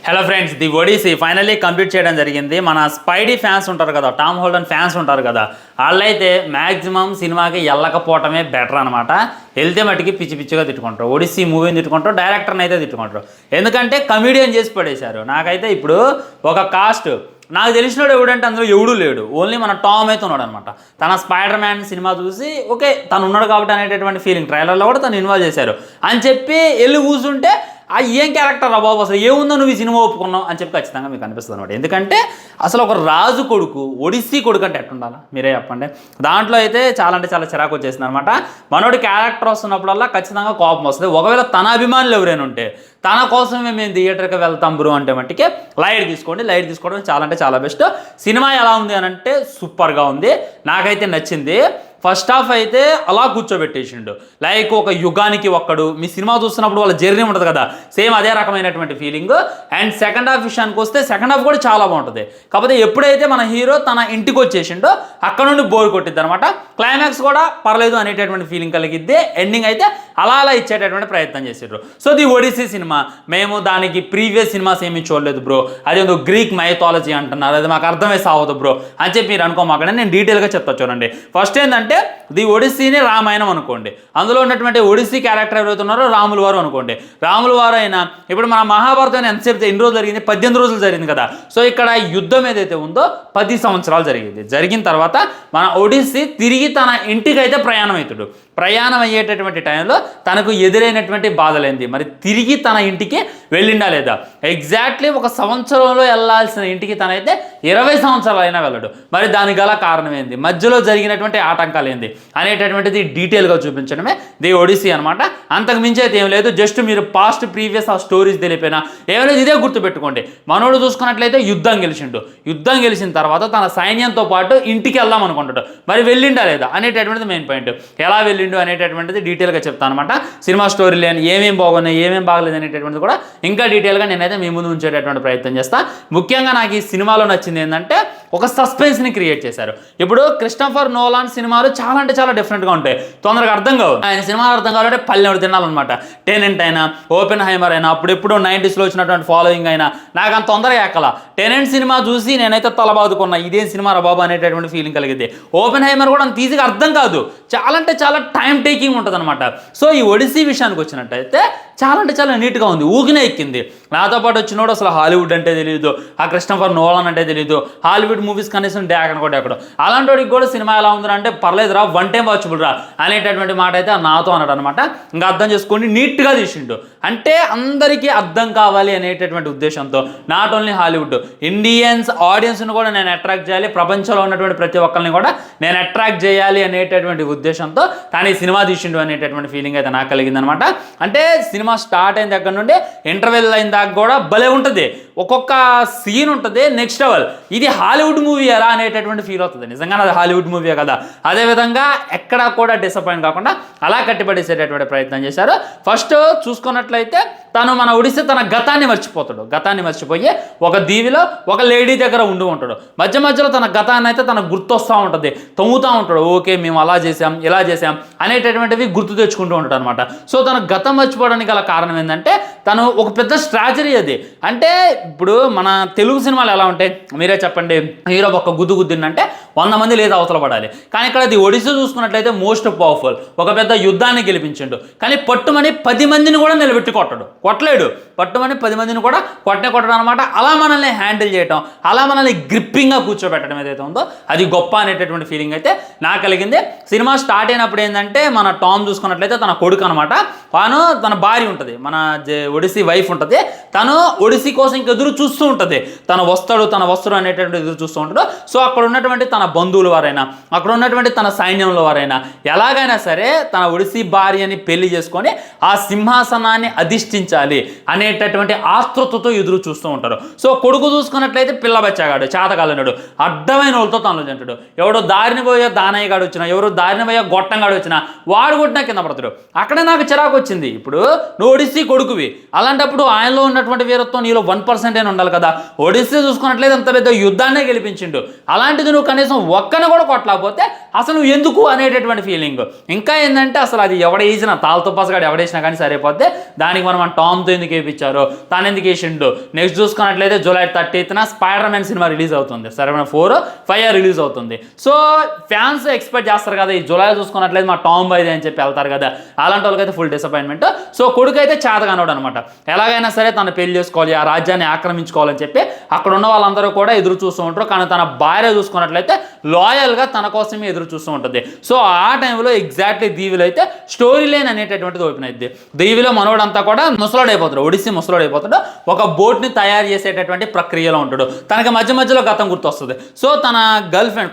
Hello friends, the Odyssey finally complete చేయడం జరిగింది. మన స్పైడీ ఫ్యాన్స్ ఉంటారు కదా, టామ్ హోల్డన్ ఫ్యాన్స్ ఉంటారు కదా, వాళ్ళైతే మ్యాక్సిమం సినిమాకి వెళ్ళకపోవటమే బెటర్ అనమాట. వెళ్తే మటుకి పిచ్చి పిచ్చిగా తిట్టుకుంటారు. ఒడిసీ మూవీని తిట్టుకుంటారు, డైరెక్టర్ని అయితే తిట్టుకుంటారు. ఎందుకంటే కమిడియన్ చేసి పడేశారు. నాకైతే ఇప్పుడు ఒక కాస్ట్ నాకు తెలిసినాడు ఎవడంటే అందులో ఎవడూ లేడు, ఓన్లీ మన టామ్ అయితే ఉన్నాడు అనమాట. తన స్పైడర్ మ్యాన్ సినిమా చూసి ఓకే తను ఉన్నాడు కాబట్టి అనేటటువంటి ఫీలింగ్ ట్రైలర్లో కూడా తను ఇన్వాల్వ్ చేశారు అని చెప్పి వెళ్ళి కూర్చుంటే ఏం క్యారెక్టర్ రా బాబు, అసలు ఏముందో నువ్వు ఈ సినిమా ఒప్పుకున్నావు అని చెప్పి ఖచ్చితంగా మీకు అనిపిస్తుంది అనమాట. ఎందుకంటే అసలు ఒక రాజు కొడుకు ఒడిస్సీ కొడుకు అంటే ఎట్టుండాలా మీరే చెప్పండి. దాంట్లో అయితే చాలా అంటే చాలా చిరాకు వచ్చేసింది అనమాట. మనోడి క్యారెక్టర్ వస్తున్నప్పుడల్లా ఖచ్చితంగా కోపం వస్తుంది. ఒకవేళ తన అభిమానులు ఎవరైనా ఉంటే తన కోసమే మేము థియేటర్కి వెళ్తాం బ్రో అంటే మట్టికే లైట్ తీసుకోండి. లైట్ తీసుకోవడం చాలా అంటే చాలా బెస్ట్. సినిమా ఎలా ఉంది అని అంటే సూపర్గా ఉంది, నాకైతే నచ్చింది. ఫస్ట్ హాఫ్ అయితే అలా కూర్చోబెట్టేసిండు, లైక్ ఒక యుగానికి ఒక్కడు. మీ సినిమా చూస్తున్నప్పుడు వాళ్ళ జర్నీ ఉంటుంది కదా, సేమ్ అదే రకమైనటువంటి ఫీలింగ్. అండ్ సెకండ్ హాఫ్ విషయానికి వస్తే సెకండ్ హాఫ్ కూడా చాలా బాగుంటుంది. కాకపోతే ఎప్పుడైతే మన హీరో తన ఇంటికి వచ్చేసిండో అక్కడ నుండి బోర్ కొట్టిద్ది అనమాట. క్లైమాక్స్ కూడా పర్లేదు అనేటటువంటి ఫీలింగ్ కలిగిద్ది. ఎండింగ్ అయితే అలా అలా ఇచ్చేటటువంటి ప్రయత్నం చేసారు. సో ది ఒడిసీ సినిమా మేము దానికి ప్రీవియస్ సినిమాస్ ఏమీ చూడలేదు బ్రో, అదేందో గ్రీక్ మైథాలజీ అంటున్నారు, అది మాకు అర్థమే సావదు బ్రో అని చెప్పి మీరు అనుకోమాకండి. నేను డీటెయిల్గా చెప్తా చూడండి. ఫస్ట్ ఏంటంటే ది ఒడిస్సీని రామాయణం అనుకోండి. అందులో ఉన్నటువంటి ఒడిస్సీ క్యారెక్టర్ ఎవరైతే ఉన్నారో రాముల వారు అనుకోండి. రాముల వారు అయినా ఇప్పుడు మన మహాభారతం ఎంతసేపు ఎన్ని రోజులు జరిగింది, 18 రోజులు జరిగింది కదా. సో ఇక్కడ యుద్ధం ఏదైతే ఉందో 10 సంవత్సరాలు జరిగింది. జరిగిన తర్వాత మన ఒడిస్సీ తిరిగి తన ఇంటికి అయితే ప్రయాణం అవుతాడు. ప్రయాణం అయ్యేటటువంటి టైంలో తనకు ఎదురైనటువంటి బాధలేంది, మరి తిరిగి తన ఇంటికి వెళ్ళిండా లేదా. ఎగ్జాక్ట్లీ ఒక సంవత్సరంలో వెళ్ళాల్సిన ఇంటికి తనైతే 20 సంవత్సరాలు అయినా వెళ్ళడు. మరి దానికి గల కారణం ఏంది, మధ్యలో జరిగినటువంటి ఆటంకాలు ఏంది అనేటటువంటిది డీటెయిల్గా చూపించడమే ది ఒడిసీ అనమాట. అంతకు మించి అయితే ఏం లేదు. జస్ట్ మీరు పాస్ట్ ప్రీవియస్ ఆ స్టోరీస్ తెలిపినా ఏం లేదు, ఇదే గుర్తుపెట్టుకోండి. మనోడు చూసుకున్నట్లయితే యుద్ధం గెలిచిండు. యుద్ధం గెలిచిన తర్వాత తన సైన్యంతో పాటు ఇంటికి వెళ్దాం అనుకుంటాడు. మరి వెళ్ళిండా లేదా అనేటటువంటిది మెయిన్ పాయింట్. ఎలా వెళ్ళిండు అనేటటువంటిది డీటెయిల్గా చెప్తాను అనమాట. సినిమా స్టోరీ లేని ఏమేం బాగున్నాయి ఏమేం బాగలేదు అనేటటువంటిది కూడా ఇంకా డీటెయిల్గా నేనైతే మీ ముందు ఉంచేటటువంటి ప్రయత్నం చేస్తాను. ముఖ్యంగా నాకు ఈ సినిమాలో నచ్చింది ఏంటంటే ఒక సస్పెన్స్ని క్రియేట్ చేశారు. ఇప్పుడు క్రిస్టోఫర్ నోలాన్ సినిమాలు చాలా అంటే చాలా డిఫరెంట్గా ఉంటాయి, తొందరగా అర్థం కావు. ఆయన సినిమాలు అర్థం కావాలంటే పల్లెడు తినాలన్నమాట. టెనెంట్ అయినా, ఓపెన్ హైమర్ అయినా, అప్పుడెప్పుడు 90sలో వచ్చినటువంటి ఫాలోయింగ్ అయినా నాకు అంత తొందరగా ఎక్కల. టెనెంట్ సినిమా చూసి నేనైతే తలబాదుకున్నా, ఇదే సినిమా రా బాబు అనేటటువంటి ఫీలింగ్ కలిగింది. ఓపెన్ హైమర్ కూడా అంత ఈజీగా అర్థం కాదు, చాలా అంటే చాలా టైం టేకింగ్ ఉంటుంది అనమాట. సో ఈ ఒడిసీ విషయానికి వచ్చినట్టయితే చాలా అంటే చాలా నీట్గా ఉంది, ఊగినే ఎక్కింది. నాతో పాటు వచ్చినోడు అసలు హాలీవుడ్ అంటే తెలియదు, ఆ క్రిస్టోఫర్ నోలాన్ అంటే తెలియదు, హాలీవుడ్ మూవీస్ కనీసం డాకన్ కూడా ఎక్కడో. అలాంటి వాడికి కూడా సినిమా ఎలా ఉందని అంటే పర్లేదు రా, వన్ టైం వాచబుల్ రా అనేటటువంటి మాట అయితే నాతో అన్నాడు అనమాట. ఇంకా అర్థం చేసుకోండి, నీట్గా తీసిండు. అంటే అందరికీ అర్థం కావాలి అనేటటువంటి ఉద్దేశంతో నాట్ ఓన్లీ హాలీవుడ్, ఇండియన్స్ ఆడియన్స్ని కూడా నేను అట్రాక్ట్ చేయాలి, ప్రపంచంలో ఉన్నటువంటి ప్రతి ఒక్కరిని కూడా నేను అట్రాక్ట్ చేయాలి అనేటటువంటి ఉద్దేశంతో కానీ సినిమా తీసిండు అనేటటువంటి ఫీలింగ్ అయితే నాకు కలిగింది అనమాట. అంటే సినిమా స్టార్ట్ అయిన దగ్గర నుండి ఇంటర్వెల్ అయిన దాకా కూడా భలే ఉంటుంది, ఒక్కొక్క సీన్ ఉంటుంది నెక్స్ట్ లెవెల్. ఇది హాలీవుడ్ మూవీ ఎలా అనేటటువంటి ఫీల్ అవుతుంది. నిజంగా అది హాలీవుడ్ మూవీ కదా. అదేవిధంగా ఎక్కడా కూడా డిసప్పాయింట్ కాకుండా అలా కట్టిపడేసేటటువంటి ప్రయత్నం చేశారు. ఫస్ట్ చూసుకున్నట్లయితే తను మన ఒడిస్సీ తన గతాన్ని మర్చిపోతాడు. గతాన్ని మర్చిపోయి ఒక దీవిలో ఒక లేడీ దగ్గర ఉంటాడు. మధ్య మధ్యలో తన గతాన్ని అయితే తనకు గుర్తొస్తూ ఉంటుంది, తొంగుతూ ఉంటాడు. ఓకే మేము అలా చేసాం ఇలా చేసాం అనేటటువంటివి గుర్తు తెచ్చుకుంటూ ఉంటాడు అనమాట. సో తన గతం మర్చిపోవడానికి గల కారణం ఏంటంటే తను ఒక పెద్ద స్ట్రాటజీ అది. అంటే ఇప్పుడు మన తెలుగు సినిమాలు ఎలా ఉంటాయి మీరే చెప్పండి, హీరో ఒక గుద్దు గుద్దిందంటే 100 మంది లేదా అవతల పడాలి. కానీ ఇక్కడ అది ఒడిస్సీ చూసుకున్నట్లయితే మోస్ట్ పవర్ఫుల్, ఒక పెద్ద యుద్ధాన్ని గెలిపించిండు. కానీ పట్టుమని 10 మందిని కూడా నిలబెట్టి కొట్టలేడు. పట్టుమని 10 మందిని కూడా కొట్టడం అనమాట. అలా మనల్ని హ్యాండిల్ చేయటం, అలా మనల్ని గ్రిప్పింగ్గా కూర్చోబెట్టడం ఏదైతే ఉందో అది గొప్ప అనేటటువంటి ఫీలింగ్ అయితే నాకు కలిగింది. సినిమా స్టార్ట్ అయినప్పుడు ఏంటంటే మన టామ్ చూసుకున్నట్లయితే తన కొడుకు అనమాట, తాను తన భార్య ఉంటుంది, మన ఒడిస్సీ వైఫ్ ఉంటుంది, తను ఒడిస్సీ కోసం ఇంక ఎదురు చూస్తూ ఉంటుంది. తను వస్తాడు అనేటటువంటి ఎదురు చూస్తూ ఉంటాడు. సో అక్కడ ఉన్నటువంటి తన బంధువుల వారైనా, అక్కడ ఉన్నటువంటి తన సైన్యంలో వారైనా ఎలాగైనా సరే తన ఒడిస్సీ భార్యని పెళ్లి చేసుకొని ఆ సింహాసనాన్ని అధిష్ఠించాలి అనేటటువంటి ఆతృతతో ఎదురు చూస్తూ ఉంటారు. సో కొడుకు చూసుకున్నట్లయితే పిల్ల బచ్చాగాడు, చేతకాలన్నాడు, అడ్డమైన వాళ్ళతో తనలో తింటాడు. ఎవడో దారిని పోయే దానయ్య గాడు వచ్చినా, ఎవరో దారిని పోయే గొట్టంగాడు వచ్చినా వాడు కొట్టినా కింద పడతాడు. అక్కడే నాకు చిరాకు వచ్చింది. ఇప్పుడు నువ్వు ఒడిస్సీ కొడుకువి, అలాంటప్పుడు ఆయనలో ఉన్నటువంటి వీరత్వం నీలో 1% ఉండాలి కదా. ఒడిస్సీ చూసుకున్నట్లయితే అంత పెద్ద యుద్ధాన్నే గెలిపించిండు. అలాంటిది నువ్వు కనీసం కనీసం ఒక్కని కూడా కొట్టలేకపోతే అసలు నువ్వు ఎందుకు అనేటటువంటి ఫీలింగ్. ఇంకా ఏంటంటే అసలు అది ఎవడేసిన తాళ్ళతో పసగాడు ఎవడేసినా కానీ సరిపోతే దానికి మనం టామ్తో ఎందుకు వేయించారో తను ఎందుకు వేసిండు. నెక్స్ట్ చూసుకున్నట్లయితే జూలై 30న స్పైడర్ మ్యాన్ సినిమా రిలీజ్ అవుతుంది, 4/5 రిలీజ్ అవుతుంది. సో ఫ్యాన్స్ ఎక్స్పెక్ట్ చేస్తారు కదా ఈ జూలై చూసుకున్నట్లయితే మా టామ్ బాయ్ అని చెప్పి వెళ్తారు కదా, అలాంటి వాళ్ళకైతే ఫుల్ డిసప్పాయింట్మెంట్. సో కొడుకు అయితే చేతగానోడు అనమాట, ఎలాగైనా సరే తను పెళ్లి చేసుకోవాలి, ఆ రాజ్యాన్ని ఆక్రమించుకోవాలని చెప్పి అక్కడ ఉన్న వాళ్ళందరూ కూడా ఎదురు చూస్తూ ఉంటారు. కానీ తన భార్య చూసుకున్నట్లయితే లాయల్గా తన కోసమే ఎదురు చూస్తూ ఉంటుంది. సో ఆ టైంలో ఎగ్జాక్ట్లీ దీవిలో అయితే స్టోరీ లైన్ అనేటటువంటిది ఓపెన్ అయింది. దీవిలో మనోడంతా కూడా ముసలోడైపోతాడు, ఒడిస్సీ ముసలోడైపోతాడు, ఒక బోట్ని తయారు చేసేటటువంటి ప్రక్రియలో ఉంటాడు. తనకి మధ్య మధ్యలో గతం గుర్తొస్తుంది. సో తన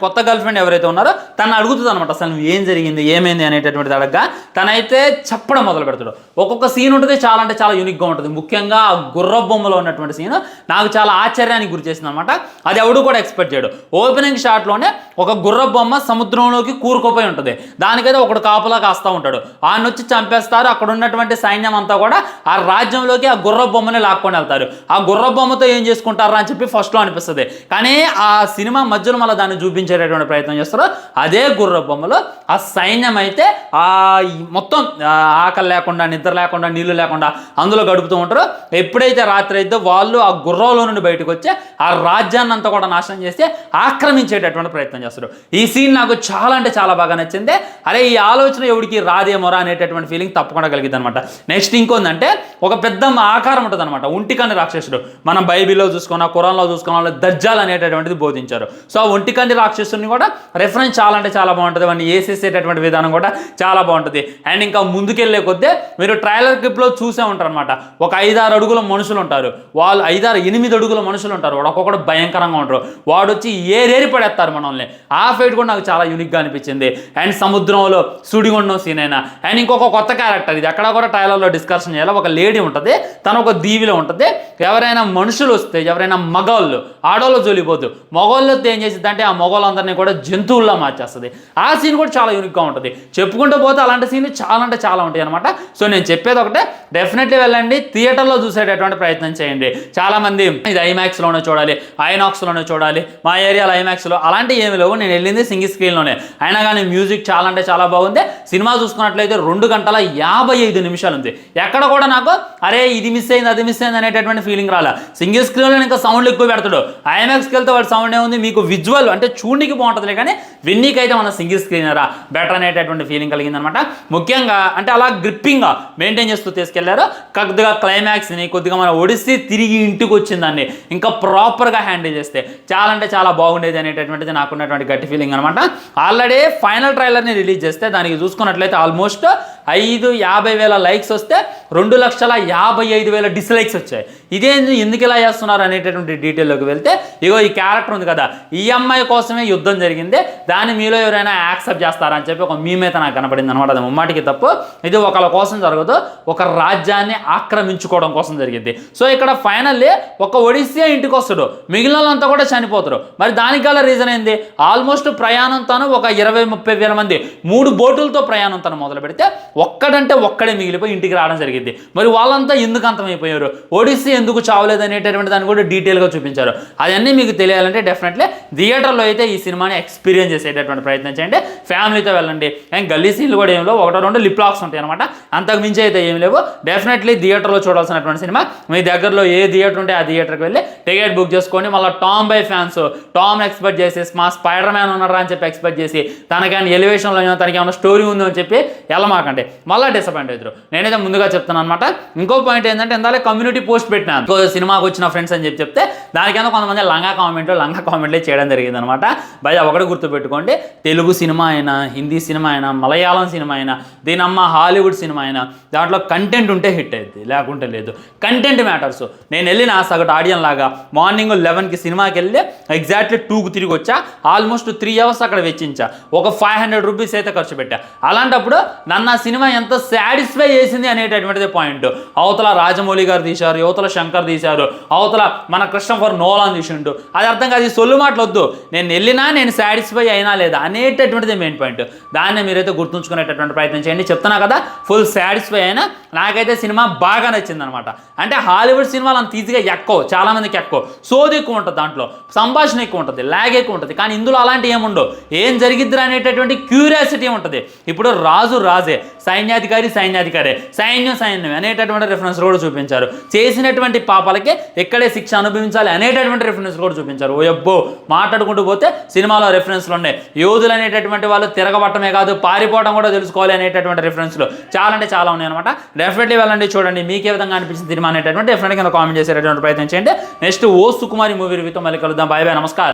కొత్త గర్ల్ ఫ్రెండ్ ఎవరైతే ఉన్నారో తను అడుగుతుంది అనమాట, అసలు నువ్వు ఏం జరిగింది ఏమైంది అనేటటువంటిది అడగగా తనైతే చెప్పడం మొదలు పెడతాడు. ఒక్కొక్క సీన్ ఉంటుంది, చాలా అంటే చాలా యూనిక్గా ఉంటుంది. ముఖ్యంగా ఆ గుర్ర బొమ్మలో ఉన్నటువంటి సీన్ నాకు చాలా ఆశ్చర్యానికి గురి చేసింది అనమాట. అది ఎవడు కూడా ఎక్స్పెక్ట్ చేయడు. ఓపెనింగ్ షాట్లోనే ఒక గుర్ర బొమ్మ సముద్రంలోకి కూరుకుపోయి ఉంటుంది, దానికైతే ఒకడు కాపులా కాస్తూ ఉంటాడు, ఆయన వచ్చి చంపేస్తారు. అక్కడ ఉన్నటువంటి సైన్యం అంతా కూడా ఆ రాజ్యంలోకి ఆ గుర్ర బొమ్మని లాక్కొని వెళ్తారు. ఆ గుర్ర బొమ్మతో ఏం చేసుకుంటారా అని చెప్పి ఫస్ట్లో అనిపిస్తుంది. కానీ ఆ సినిమా మధ్యలో మళ్ళీ దాన్ని చూపించేటటువంటి ప్రయత్నం చేస్తారు. అదే గుర్ర బొమ్మలో ఆ సైన్యం అయితే ఆ మొత్తం ఆకలి లేకుండా నిద్ర లేకుండా నీళ్లు లేకుండా అందులో గడుపుతూ ఉంటారు. ఎప్పుడైతే రాత్రి అయితే వాళ్ళు ఆ గుర్రంలో నుండి బయటకు వచ్చి ఆ రాజ్యాన్ని అంతా కూడా నాశనం చేసి ఆక్రమించేటటువంటి ప్రయత్నం చేస్తారు. ఈ సీన్ నాకు చాలా అంటే చాలా బాగా నచ్చింది. అరే ఈ ఆలోచన ఎవడికి రాదేమోరా అనేటటువంటి ఫీలింగ్ తప్పకుండా కలిగింది అనమాట. నెక్స్ట్ ఇంకొందంటే ఒక పెద్ద ఆకారం ఉంటుంది అనమాట, ఒంటికండి రాక్షసుడు. మనం బైబిల్లో చూసుకున్నా ఖురాన్లో చూసుకున్న దజ్జాల్ అనేటటువంటిది బోధించారు. సో ఆ ఒంటికండి రాక్షసుని కూడా రెఫరెన్స్ చాలా అంటే చాలా బాగుంటుంది, వాడిని వేసేసేటటువంటి విధానం కూడా చాలా బాగుంటుంది. అండ్ ఇంకా ముందుకెళ్ళే కొద్దీ మీరు ట్రైలర్ క్లిప్లో చూసే ఉంటారు అనమాట, ఒక 5-6 అడుగుల మనుషులు ఉంటారు, వాళ్ళు 5-8 అడుగుల మనుషులు ఉంటారు, వాడు ఒక్కొక్కడు భయంకరంగా ఉంటారు, వాడు వచ్చి ఏరేరి పడేస్తారు మనల్ని. ఆ ఫైట్ కూడా నాకు చాలా యూనిక్గా అనిపించింది. అండ్ సముద్రంలో సుడిగుండం సీన్ అయినా. అండ్ ఇంకొక కొత్త క్యారెక్టర్, ఇది ఎక్కడ కూడా ట్రైలర్లో డిస్కషన్ చేయాలి. ఒక లేడీ ఉంటుంది, తను ఒక దీవిలో ఉంటుంది. ఎవరైనా మనుషులు వస్తే, ఎవరైనా మగవాళ్ళు ఆడవాళ్ళు జోలిపోద్దు, మగవాళ్ళతో ఏం చేసిద్ది అంటే ఆ మగవాళ్ళందరినీ కూడా జంతువుల్లో మార్చేస్తుంది. ఆ సీన్ కూడా చాలా యూనిక్గా ఉంటుంది. చెప్పుకుంటూ పోతే అలాంటి సీన్ చాలా అంటే చాలా ఉంటాయి అనమాట. సో నేను చెప్పేది ఒకటే, డెఫినెట్లీ వెళ్ళండి, థియేటర్లో చూసేటటువంటి ప్రయత్నం చేయండి. చాలామంది ఇది ఐమాక్స్లోనే చూడాలి, ఐనాక్స్లోనే చూడాలి, మా ఏరియాలో ఐమాక్స్లో అలాంటివి ఏమి లేవు. నేను వెళ్ళింది సింగిల్ స్క్రీన్లోనే, అయినా కానీ మ్యూజిక్ చాలా అంటే చాలా బాగుంది. సినిమా చూసుకున్నట్లయితే 2 గంటల 55 నిమిషాలు ఉంది. ఎక్కడ కూడా నాకు అరే ఇది మిస్ అయింది అది మిస్ అయింది అనేటటువంటి ఫీలింగ్ రాలా. సింగిల్ స్క్రీన్లో ఇంకా సౌండ్ ఎక్కువ పెడతాడు, ఐమాక్స్కి వెళ్తే వాడు సౌండ్ ఏముంది, మీకు విజువల్ అంటే చూడనికి బాగుంటుందిలే కానీ విన్నీకైతే మన సింగిల్ స్క్రీనరా బెటర్ అనేటటువంటి ఫీలింగ్ కలిగిందనమాట. ముఖ్యంగా అంటే అలా గ్రిప్పింగ్గా మెయింటైన్ చేస్తూ తీసుకెళ్లారు. కొద్దిగా క్లైమాక్స్ని కొద్దిగా మన ఒడిసి తిరిగి ఇంటికి వచ్చిందాన్ని ఇంకా ప్రాపర్గా హ్యాండిల్ చేస్తే చాలా అంటే చాలా బాగుండేది అనేటటువంటిది నాకున్నటువంటి గట్టి ఫీలింగ్ అనమాట. ఆల్రెడీ ఫైనల్ ట్రైలర్ని రిలీజ్ చేస్తే దానికి చూసుకున్నట్లయితే ఆల్మోస్ట్ 50,000 లైక్స్ వస్తే 2,55,000 డిస్లైక్స్ వచ్చాయి. ఇదేంది ఎందుకు ఇలా చేస్తున్నారు అనేటటువంటి డీటెయిల్లోకి వెళ్తే, ఇగో ఈ క్యారెక్టర్ ఉంది కదా, ఈ అమ్మాయి కోసమే యుద్ధం జరిగింది, దాన్ని మీలో ఎవరైనా యాక్సెప్ట్ చేస్తారా అని చెప్పి ఒక మీమ్ అయితే నాకు కనపడింది అనమాట. అది ముమ్మాటికి తప్పు, ఇది ఒకళ్ళ కోసం జరగదు, ఒక రాజ్యాన్ని ఆక్రమించుకోవడం కోసం జరిగింది. సో ఇక్కడ ఫైనల్లీ ఒక ఒడిస్సీ ఇంటికి వస్తాడు, మిగిలిన వాళ్ళంతా కూడా చనిపోతారు. మరి దానికి గల రీజన్ ఏంది, ఆల్మోస్ట్ ప్రయాణం తను ఒక 20-30 వేల మంది 3 బోటులతో ప్రయాణం తను మొదలు పెడితే ఒక్కడంటే ఒక్కడే మిగిలిపోయి ఇంటికి రావడం జరిగింది. మరి వాళ్ళంతా ఎందుకు అంతమైపోయారు, ఒడిస్సీ ఎందుకు చావలేదు అనేటటువంటి దాన్ని కూడా డీటెయిల్గా చూపించారు. అవన్నీ మీకు తెలియాలంటే డెఫినెట్లీ థియేటర్లో అయితే ఈ సినిమాని ఎక్స్పీరియన్స్ చేసేటటువంటి ప్రయత్నం చేయండి. ఫ్యామిలీతో వెళ్ళండి. అండ్ గల్లీ సీన్లు కూడా ఏం లేవు, 1-2 లిప్ లాక్స్ ఉంటాయి అనమాట, అంతకు మించి అయితే ఏం లేవు. డెఫినెట్లీ థియేటర్లో చూడాల్సినటువంటి సినిమా. మీ దగ్గరలో ఏ థియేటర్ ఉంటే ఆ థియేటర్కి వెళ్ళి టికెట్ బుక్ చేసుకొని మళ్ళీ Tom by fans Tom expect చేసి మా స్పైడర్ మ్యాన్ ఉన్నారా అని చెప్పి ఎక్స్పెక్ట్ చేసి తనకైనా ఎలివేషన్లో తనకి ఏమైనా స్టోరీ ఉందో అని చెప్పి వెళ్ళమాకండి, మళ్ళీ డిసప్పాయింట్ అవుతారు. నేనైతే ముందుగా చెప్తాను అనమాట. ఇంకో పాయింట్ ఏంటంటే ఇందాక కమ్యూనిటీ పోస్ట్ పెట్టినాను సినిమాకి వచ్చిన ఫ్రెండ్స్ అని చెప్తే దానికైనా కొంతమంది లంగా కామెంట్లే చేయడం జరిగింది అనమాట. భయ ఒకటి గుర్తుపెట్టుకోండి, తెలుగు సినిమా అయినా హిందీ సినిమా అయినా మలయాళం సినిమా అయినా దీనమ్మ హాలీవుడ్ సినిమా అయినా దాంట్లో కంటెంట్ ఉంటే హిట్ అవుతుంది, లేకుంటే లేదు. Content matters. నేను వెళ్ళిన సగటు ఆడియన్ లాగా మార్నింగ్ 11కి సినిమాకి వెళ్ళి ఎగ్జాక్ట్లీ 2కి తిరిగి వచ్చా, ఆల్మోస్ట్ 3 అవర్స్ అక్కడ వెచ్చించా, ఒక 500 రూపీస్ అయితే ఖర్చు పెట్టా. అలాంటప్పుడు నన్ను సినిమా ఎంత సాటిస్ఫై చేసింది అనేటటువంటిది పాయింట్. అవతల రాజమౌళి గారు తీశారు, యువతల శంకర్ తీశారు, అవతల మన క్రిస్టోఫర్ నోలాన్ తీసిండు. అది అర్థం కాదు, ఈ సొల్లు మాటలు వద్దు. నేను వెళ్ళినా నేను సాటిస్ఫై అయినా లేదా అనేటటువంటిది మెయిన్ పాయింట్. దాన్ని మీరైతే గుర్తుంచుకునేటటువంటి ప్రయత్నం చేయండి. చెప్తున్నా కదా, ఫుల్ సాటిస్ఫై అయినా. నాకైతే సినిమా బాగా నచ్చింది అనమాట. అంటే హాలీవుడ్ సినిమాలు అంత ఈజీగా ఎక్కువ, చాలామందికి ఎక్కువ సోది ఎక్కువ ఉంటుంది, దాంట్లో సంభాషణ ఎక్కువ ఉంటుంది, లాగ్ ఎక్కువ ఉంటుంది. కానీ ఇందులో అలాంటి ఏముండవు. ఏం జరిగిద్దిరా అనేటటువంటి క్యూరియాసిటీ ఉంటుంది. ఇప్పుడు రాజు రాజే, సైన్యాధికారి సైన్యాధికారే, సైన్యం సైన్యం అనేటటువంటి రిఫరెన్స్ కూడా చూపించారు. చేసినటువంటి పాపాలకే ఇక్కడే శిక్ష అనుభవించాలి అనేటటువంటి రిఫరెన్స్ కూడా చూపించారు. ఓ అబ్బో, మాట్లాడుకుంటూ పోతే సినిమాలో రిఫరెన్స్లు ఉన్నాయి. యోధులు అనేటటువంటి వాళ్ళు తిరగబట్టమే కాదు, పారిపోవడం కూడా తెలుసుకోవాలి అనేటటువంటి రిఫరెన్స్లు చాలా అంటే చాలా ఉన్నాయి అనమాట. డెఫినెట్లీ వెళ్ళండి, చూడండి. మీకు ఏ విధంగా అనిపించింది సినిమా అనేటటువంటి డెఫినెట్గా కింద కామెంట్ చేసేటటువంటి ప్రయత్నం చేయండి. నెక్స్ట్ ఓ సుకుమారి మూవీ రివ్యూతో మళ్ళీ కలుద్దాం. బాయ్ బాయ్, నమస్కారం.